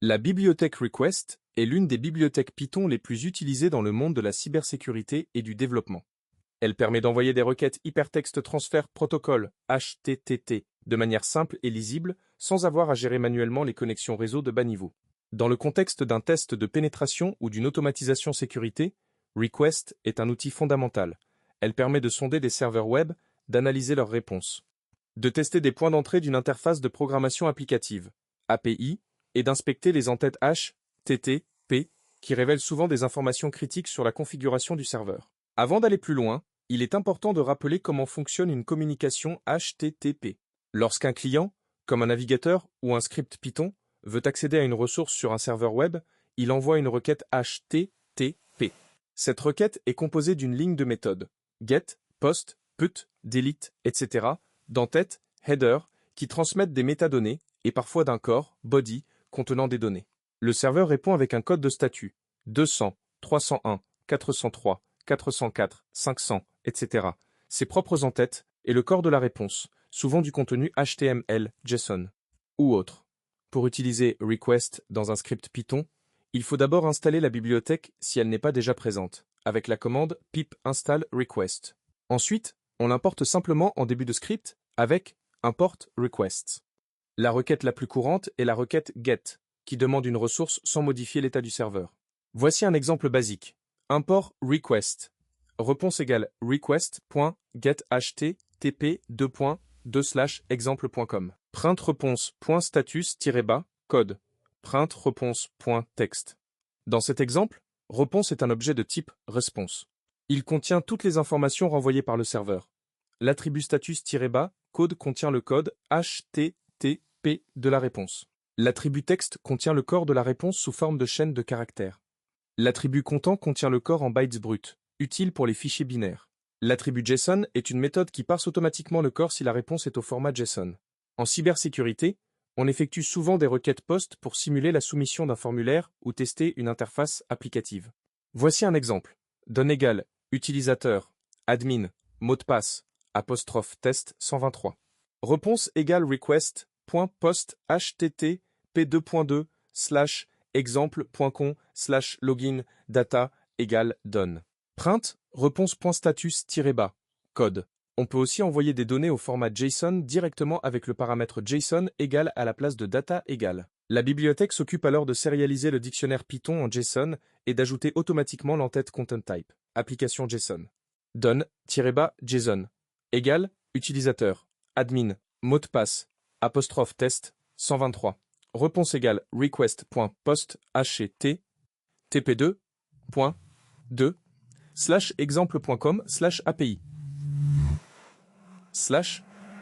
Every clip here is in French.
La bibliothèque Request est l'une des bibliothèques Python les plus utilisées dans le monde de la cybersécurité et du développement. Elle permet d'envoyer des requêtes Hypertext Transfer Protocol (HTTP) de manière simple et lisible, sans avoir à gérer manuellement les connexions réseau de bas niveau. Dans le contexte d'un test de pénétration ou d'une automatisation sécurité, Request est un outil fondamental. Elle permet de sonder des serveurs web, d'analyser leurs réponses, de tester des points d'entrée d'une interface de programmation applicative, API, et d'inspecter les entêtes HTTP, qui révèlent souvent des informations critiques sur la configuration du serveur. Avant d'aller plus loin, il est important de rappeler comment fonctionne une communication HTTP. Lorsqu'un client, comme un navigateur ou un script Python, veut accéder à une ressource sur un serveur web, il envoie une requête HTTP. Cette requête est composée d'une ligne de méthodes get, post, put, delete, etc., d'entêtes, header, qui transmettent des métadonnées et parfois d'un corps, body, contenant des données. Le serveur répond avec un code de statut 200, 301, 403, 404, 500, etc., ses propres entêtes et le corps de la réponse, souvent du contenu HTML, JSON ou autre. Pour utiliser Request dans un script Python, il faut d'abord installer la bibliothèque si elle n'est pas déjà présente, avec la commande pip install request. Ensuite, on l'importe simplement en début de script avec import requests. La requête la plus courante est la requête get, qui demande une ressource sans modifier l'état du serveur. Voici un exemple basique. Import request. Réponse égale request.getHTTP:/exemple.com. Print réponse.status-bas code. Print réponse.text. Dans cet exemple, réponse est un objet de type response. Il contient toutes les informations renvoyées par le serveur. L'attribut status-bas code contient le code HTTP de la réponse. L'attribut texte contient le corps de la réponse sous forme de chaîne de caractères. L'attribut content contient le corps en bytes bruts, utile pour les fichiers binaires. L'attribut JSON est une méthode qui parse automatiquement le corps si la réponse est au format JSON. En cybersécurité, on effectue souvent des requêtes POST pour simuler la soumission d'un formulaire ou tester une interface applicative. Voici un exemple. Donne égale utilisateur, admin, mot de passe, ''test 123. Réponse égale request.post http://exemple.com/login data égale done. Print réponse.status-bas code. On peut aussi envoyer des données au format JSON directement avec le paramètre JSON égal à la place de data égale. La bibliothèque s'occupe alors de sérialiser le dictionnaire Python en JSON et d'ajouter automatiquement l'entête content type, application JSON. Done-JSON égale utilisateur, admin, mot de passe, ''test 123. Réponse égale request.post http://exemple.com/API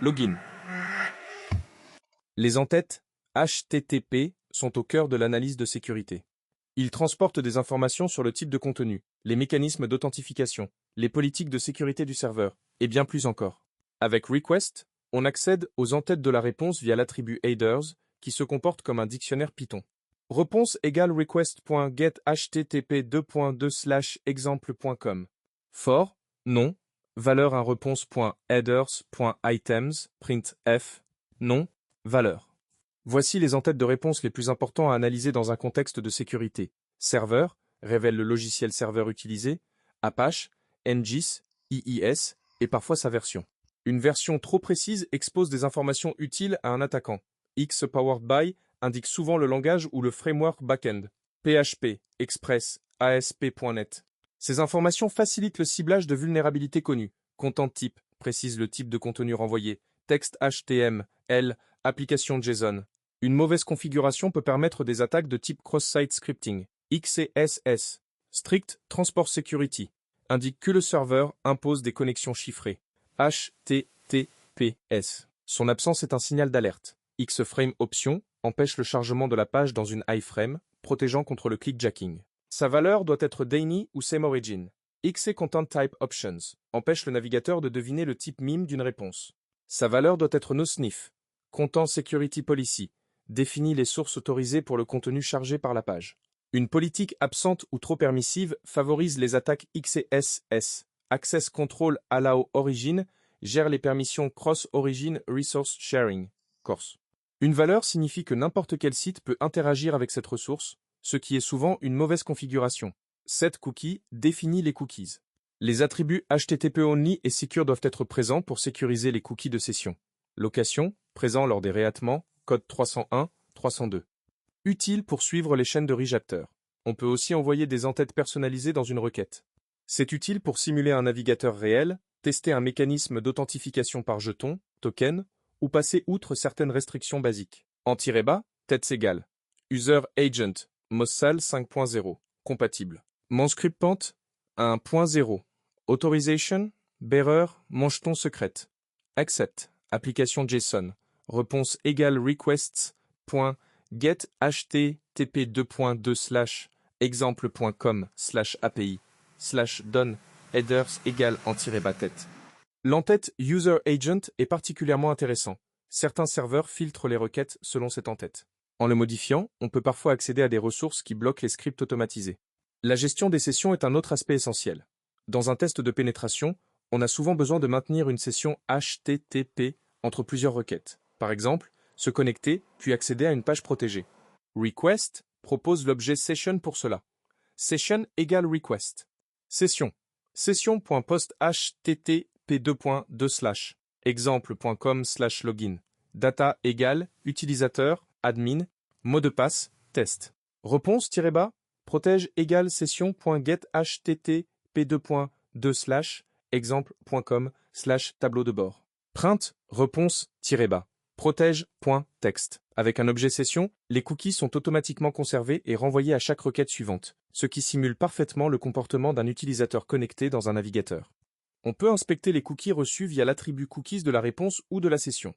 /login. Les entêtes HTTP sont au cœur de l'analyse de sécurité. Ils transportent des informations sur le type de contenu, les mécanismes d'authentification, les politiques de sécurité du serveur, et bien plus encore. Avec Request, on accède aux entêtes de la réponse via l'attribut headers, qui se comporte comme un dictionnaire Python. Réponse égale request.getHTTP://exemple.com. For, non, valeur un réponse.headers.items, printf, non, valeur. Voici les entêtes de réponse les plus importants à analyser dans un contexte de sécurité. Serveur, révèle le logiciel serveur utilisé, Apache, NGIS, IIS, et parfois sa version. Une version trop précise expose des informations utiles à un attaquant. X powered by indique souvent le langage ou le framework backend. PHP, Express, ASP.NET. Ces informations facilitent le ciblage de vulnérabilités connues. Content type précise le type de contenu renvoyé. Texte HTML, application JSON. Une mauvaise configuration peut permettre des attaques de type cross-site scripting. XCSS, Strict Transport Security, indique que le serveur impose des connexions chiffrées. HTTPS. Son absence est un signal d'alerte. Xframe Option empêche le chargement de la page dans une iframe, protégeant contre le clickjacking. Sa valeur doit être Dainy ou Same Origin. XC Content Type Options empêche le navigateur de deviner le type MIME d'une réponse. Sa valeur doit être NoSniff. Content Security Policy définit les sources autorisées pour le contenu chargé par la page. Une politique absente ou trop permissive favorise les attaques XCSS. Access Control Allow Origin gère les permissions Cross Origin Resource Sharing. CORS. Une valeur signifie que n'importe quel site peut interagir avec cette ressource, ce qui est souvent une mauvaise configuration. setCookie définit les cookies. Les attributs HTTP-only et secure doivent être présents pour sécuriser les cookies de session. Location, présent lors des réattements, code 301, 302. Utile pour suivre les chaînes de readJapter. On peut aussi envoyer des entêtes personnalisées dans une requête. C'est utile pour simuler un navigateur réel, tester un mécanisme d'authentification par jeton, token, ou passer outre certaines restrictions basiques. En -bas, têtes égales. User Agent, Mossal 5.0, compatible. Manscriptpant 1.0. Authorization, bearer, mancheton secrète. Accept, application JSON. Réponse égale requests.get http:/exemple.com/api/don headers égale en -bas tête. L'entête User Agent est particulièrement intéressant. Certains serveurs filtrent les requêtes selon cette entête. En le modifiant, on peut parfois accéder à des ressources qui bloquent les scripts automatisés. La gestion des sessions est un autre aspect essentiel. Dans un test de pénétration, on a souvent besoin de maintenir une session HTTP entre plusieurs requêtes. Par exemple, se connecter puis accéder à une page protégée. Request propose l'objet session pour cela. Session égale request. Session. Session.post http:// exemple.com/login. Data égale utilisateur, admin, mot de passe, test. Réponse-bas, protège égale session.get http:// exemple.com/tableau de bord. Print, réponse-bas, protège.text. Avec un objet session, les cookies sont automatiquement conservés et renvoyés à chaque requête suivante, ce qui simule parfaitement le comportement d'un utilisateur connecté dans un navigateur. On peut inspecter les cookies reçus via l'attribut cookies de la réponse ou de la session.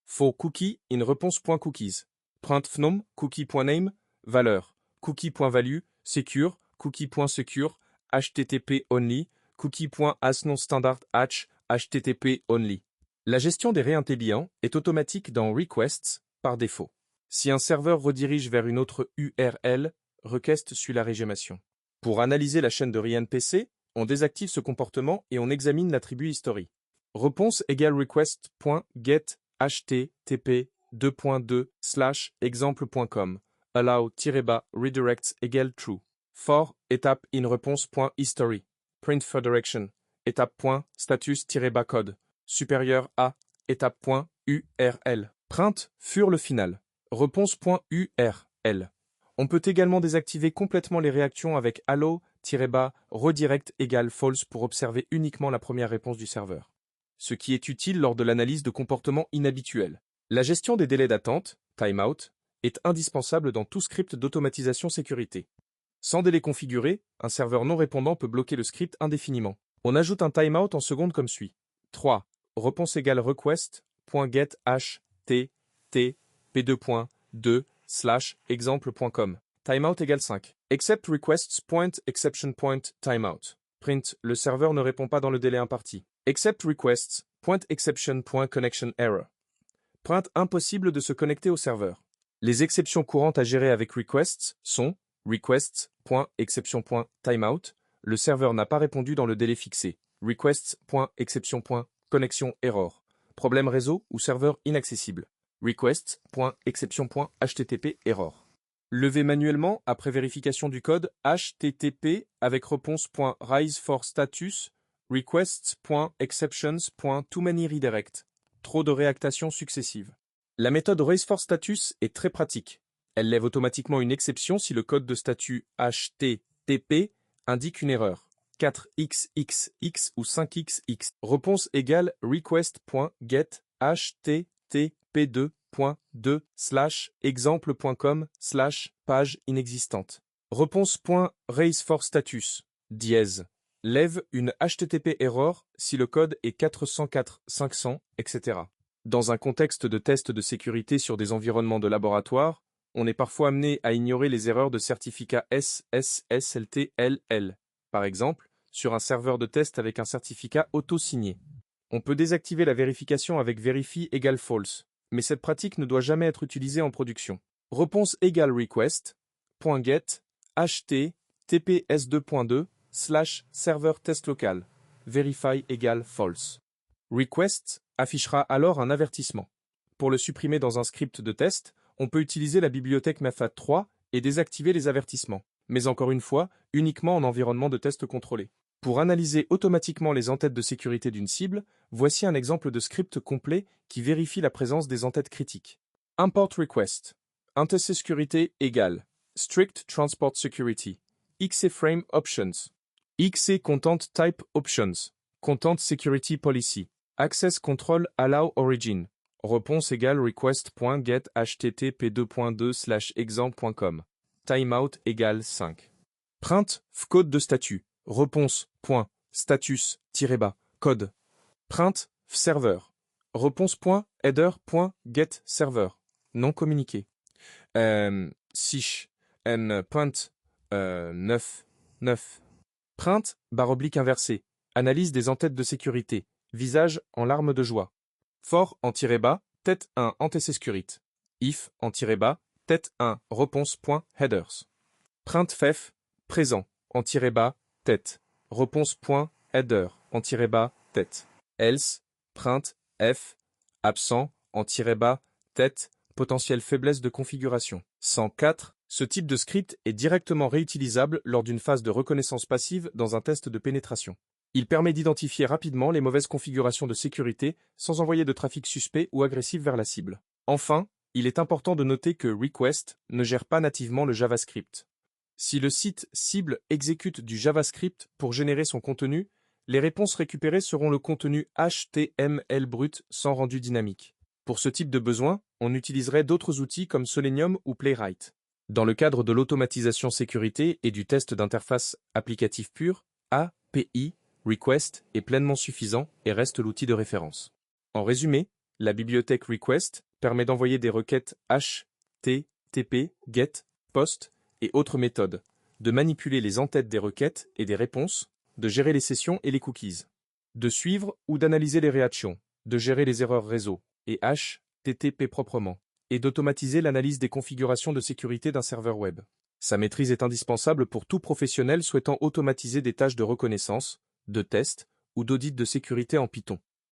For cookie in response.cookies. Print fnom cookie.name, valeur, cookie.value, secure, cookie.secure, http only, cookie.asNonStandard http only. La gestion des réintellients est automatique dans Requests par défaut. Si un serveur redirige vers une autre URL, request suit la régémation. Pour analyser la chaîne de ReInPC, on désactive ce comportement et on examine l'attribut history. Réponse égale request.get http://exemple.com. Allow-redirects égale true. For étape in response.history. Print for direction. Étape.status-code. Supérieur à étape.url. Print fur le final. Réponse.url. On peut également désactiver complètement les réactions avec allow-redirect égale false pour observer uniquement la première réponse du serveur. Ce qui est utile lors de l'analyse de comportements inhabituels. La gestion des délais d'attente, timeout, est indispensable dans tout script d'automatisation sécurité. Sans délai configuré, un serveur non répondant peut bloquer le script indéfiniment. On ajoute un timeout en secondes comme suit. 3. Réponse égale request.get http:// Timeout égale 5. Except requests.exception.timeout. Print, le serveur ne répond pas dans le délai imparti. Except requests.exception.connection error. Print, impossible de se connecter au serveur. Les exceptions courantes à gérer avec requests sont requests.exception.timeout. Le serveur n'a pas répondu dans le délai fixé. Requests.exception.connection error. Problème réseau ou serveur inaccessible. Requests.exception.http error. Lever manuellement, après vérification du code, http avec réponse.riseforstatus requests.exceptions.toManyRedirect. Trop de réactations successives. La méthode raise4status est très pratique. Elle lève automatiquement une exception si le code de statut http indique une erreur. 4xxx ou 5xx. Réponse égale request.get http://exemple.com/page inexistante. Réponse.raise4status dièse. Lève une HTTP error si le code est 404, 500, etc. Dans un contexte de test de sécurité sur des environnements de laboratoire, on est parfois amené à ignorer les erreurs de certificat SSLTLL. Par exemple, sur un serveur de test avec un certificat auto-signé. On peut désactiver la vérification avec verify égale false, mais cette pratique ne doit jamais être utilisée en production. Réponse égale request.get https://serveur test local. Verify égale false. Request affichera alors un avertissement. Pour le supprimer dans un script de test, on peut utiliser la bibliothèque MAFAT3 et désactiver les avertissements. Mais encore une fois, uniquement en environnement de test contrôlé. Pour analyser automatiquement les entêtes de sécurité d'une cible, voici un exemple de script complet qui vérifie la présence des entêtes critiques. Import request. Entity égale strict transport security. XC frame options. XC content type options. Content security policy. Access control allow origin. Réponse égale request.get http://exam.com. Timeout égale 5. Print code de statut. Réponse.status-bas code. Print server. Réponse.header.getServer. Non communiqué. Sich point 9. Print / inversé. Analyse des entêtes de sécurité. Visage en larmes de joie. For en tête 1 anti-sécurité. If en tête 1 réponse.headers. Print fef présent en tête. Réponse.header en tête. Else print f absent en tête. Potentielle faiblesse de configuration. 104. Ce type de script est directement réutilisable lors d'une phase de reconnaissance passive dans un test de pénétration. Il permet d'identifier rapidement les mauvaises configurations de sécurité sans envoyer de trafic suspect ou agressif vers la cible. Enfin, il est important de noter que Request ne gère pas nativement le JavaScript. Si le site cible exécute du JavaScript pour générer son contenu, les réponses récupérées seront le contenu HTML brut sans rendu dynamique. Pour ce type de besoin, on utiliserait d'autres outils comme Selenium ou Playwright. Dans le cadre de l'automatisation sécurité et du test d'interface applicative pure, API, Request est pleinement suffisant et reste l'outil de référence. En résumé, la bibliothèque Request permet d'envoyer des requêtes HTTP, GET, POST et autres méthodes, de manipuler les entêtes des requêtes et des réponses, de gérer les sessions et les cookies, de suivre ou d'analyser les réactions, de gérer les erreurs réseau et HTTP proprement, et d'automatiser l'analyse des configurations de sécurité d'un serveur web. Sa maîtrise est indispensable pour tout professionnel souhaitant automatiser des tâches de reconnaissance, de test ou d'audit de sécurité en Python.